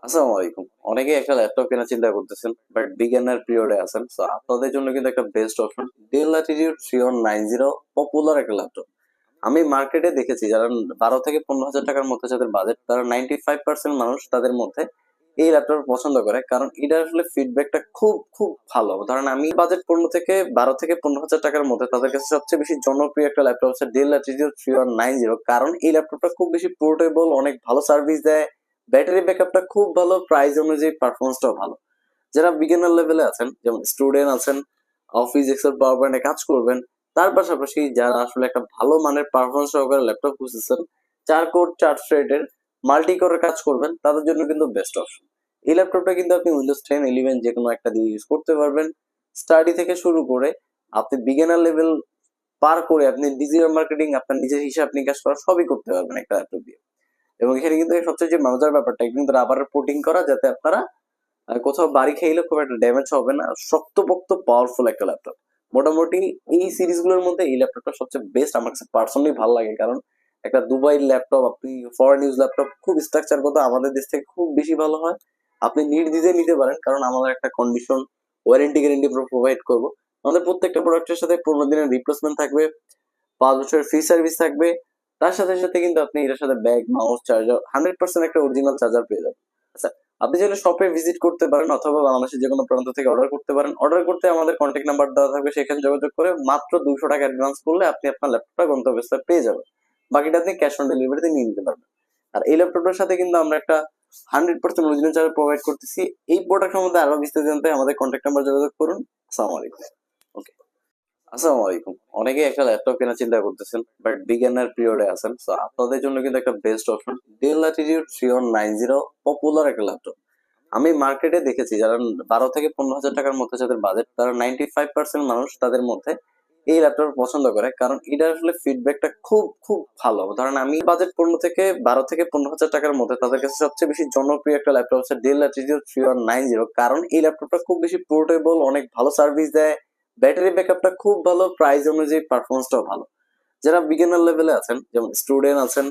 আসসালামু আলাইকুম। অনেকেই একটা ল্যাপটপ কেনার চিন্তা করতেছেন, বাট বিগিনার পিরিয়ডে আছেন। সো আপনাদের জন্য কিন্তু একটা best option del Latitude 3190 popular একটা ল্যাপটপ। আমি মার্কেটে দেখেছি যারা 12 থেকে 15,000 টাকার মধ্যে যাদের বাজেট, তারা 95% মানুষ তাদের মধ্যে এই ল্যাপটপ পছন্দ করে, কারণ এটা আসলে ফিডব্যাকটা খুব খুব ভালো। ধরেন আমি বাজেট 12 থেকে 15,000 টাকার মধ্যে তাদের কাছে সবচেয়ে বেশি জনপ্রিয় একটা ল্যাপটপ হচ্ছে ডেল ল্যাটিটিউড 3190, কারণ এই ল্যাপটপটা খুব বেশি পোর্টেবল, অনেক ভালো সার্ভিস দেয়, ব্যাটারি ব্যাকআপটা খুব ভালো, প্রাইস অনুযায়ী পারফরমেন্সটাও ভালো। যারা বিগিনার লেভেলে আছেন, যেমন স্টুডেন্ট আছেন, অফিস এক্সেল পাওয়ার পয়েন্টে কাজ করবেন, তার পাশাপাশি যারা আসলে একটা ভালো মানের পারফরমেন্স সহকারে ল্যাপটপ খুঁজতেছেন, 4 কোর 4 থ্রেডের মাল্টি কোরে কাজ করবেন, তাদের জন্য কিন্তু বেস্ট অপশন। এই ল্যাপটপটা কিন্তু আপনি উইন্ডোজ 10 11 যে কোনো একটা দিয়ে ইউজ করতে পারবেন। স্টাডি থেকে শুরু করে আপনি বিগিনার লেভেল পার করে আপনি ডিজিটাল মার্কেটিং, আপনার নিজের হিসাব নিকাশ করা সবই করতে পারবেন একটা ল্যাপটপ দিয়ে। এবং এখানে কিন্তু সবচেয়ে যে মজার ব্যাপারটা, কিন্তু রাবারের কোটিং করা, যাতে আপনারা কোথাও বাড়ি খাইলে খুব একটা ড্যামেজ হবে না। শক্তপোক্ত পাওয়ারফুল একটা ল্যাপটপ। মোটামুটি এই সিরিজ গুলোর মধ্যে এই ল্যাপটপটা সবচেয়ে বেস্ট আমার কাছে পার্সোনালি ভালো লাগে, কারণ একটা দুবাই ল্যাপটপ, আপনি ফরেন ইউজ ল্যাপটপ খুব স্ট্রাকচারগত আমাদের দেশ থেকে খুব বেশি ভালো হয়। আপনি নির্দ্বিধায় নিতে পারেন, কারণ আমাদের একটা কন্ডিশন ওয়ারেন্টি গ্যারেন্টি প্রোভাইড করবো। আমাদের প্রত্যেকটা প্রোডাক্টের সাথে 15 দিনের রিপ্লেসমেন্ট থাকবে, 5 বছরের ফ্রি সার্ভিস থাকবে। তার সাথে সাথে কিন্তু আপনি এটার সাথে ব্যাগ, মাউস, চার্জার, 100% একটা অরিজিনাল চার্জার পেয়ে যাবেন। আচ্ছা, আপনি চাইলে শপে ভিজিট করতে পারেন, অথবা বাংলাদেশের যে কোনো প্রান্ত থেকে অর্ডার করতে পারেন। অর্ডার করতে আমাদের কন্ট্যাক্ট নাম্বার দেওয়া থাকবে, সেখানে যোগাযোগ করে মাত্র 200 টাকা অ্যাডভান্স করলে আপনি আপনার ল্যাপটপটা গন্তব্যস্থলে পেয়ে যাবেন। বাকিটা আপনি ক্যাশ অন ডেলিভারিতে নিয়ে নিতে পারবেন। আর এই ল্যাপটপটার সাথে কিন্তু আমরা একটা 100% অরিজিনাল চার্জার প্রোভাইড করতেছি। এই প্রোডাক্টের মধ্যে আরো বিস্তারিত জানতে আমাদের কন্ট্যাক্ট নাম্বার যোগাযোগ করুন। আসসালামু আলাইকুম। ওকে। আসসালামু আলাইকুম। অনেকেই একটা ল্যাপটপ কেনার চিন্তা করতেছেন, বাট বিগিনার পিরিয়ডে আছেন। সো আপনাদের জন্য কিন্তু একটা best option del Latitude 3190 popular একটা ল্যাপটপ। আমি মার্কেটে দেখেছি যারা 12 থেকে 15,000 টাকার মধ্যে যাদের বাজেট, তারা 95% মানুষ তাদের মধ্যে এই ল্যাপটপ পছন্দ করে, কারণ এটা আসলে ফিডব্যাকটা খুব খুব ভালো। ধরেন আমি বাজেট 12 থেকে 15,000 টাকার মধ্যে তাদের কাছে সবচেয়ে বেশি জনপ্রিয় একটা ল্যাপটপ হচ্ছে ডেল ল্যাটিটিউড 3190, কারণ এই ল্যাপটপটা খুব বেশি পোর্টেবল, অনেক ভালো সার্ভিস দেয়, ব্যাটারি ব্যাকআপটা খুব ভালো, প্রাইস অনুযায়ী পারফরমেন্সটাও ভালো। যারা বিগিনার লেভেলে আছেন, যেমন স্টুডেন্ট আছেন,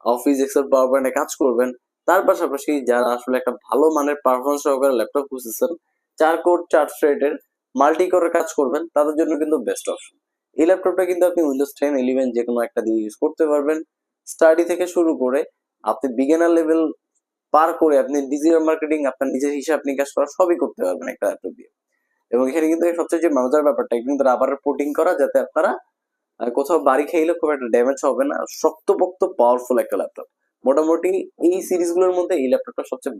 অফিস এক্সেল পাওয়ার পয়েন্টে কাজ করবেন, তার পাশাপাশি যারা আসলে একটা ভালো মানের পারফরমেন্স সহকারে ল্যাপটপ খুঁজতেছেন, 4 কোর 4 থ্রেডের মাল্টি কোরে কাজ করবেন, তাদের জন্য কিন্তু বেস্ট অপশন। এই ল্যাপটপটা কিন্তু আপনি উইন্ডোজ 10 11 যে কোনো একটা দিয়ে ইউজ করতে পারবেন। স্টাডি থেকে শুরু করে আপনি বিগিনার লেভেল পার করে আপনি ডিজিটাল মার্কেটিং, আপনার নিজের হিসাব নিকাশ করা সবই করতে পারবেন একটা ল্যাপটপ দিয়ে। এবং এখানে কিন্তু সবচেয়ে যে মজার ব্যাপারটা, কিন্তু রাবারের কোটিং করা, যাতে আপনারা কোথাও বাড়ি খাইলে খুব একটা ড্যামেজ হবে না। শক্তপোক্ত পাওয়ারফুল একটা ল্যাপটপ। মোটামুটি এই সিরিজ গুলোর মধ্যে এই ল্যাপটপটা সবচেয়ে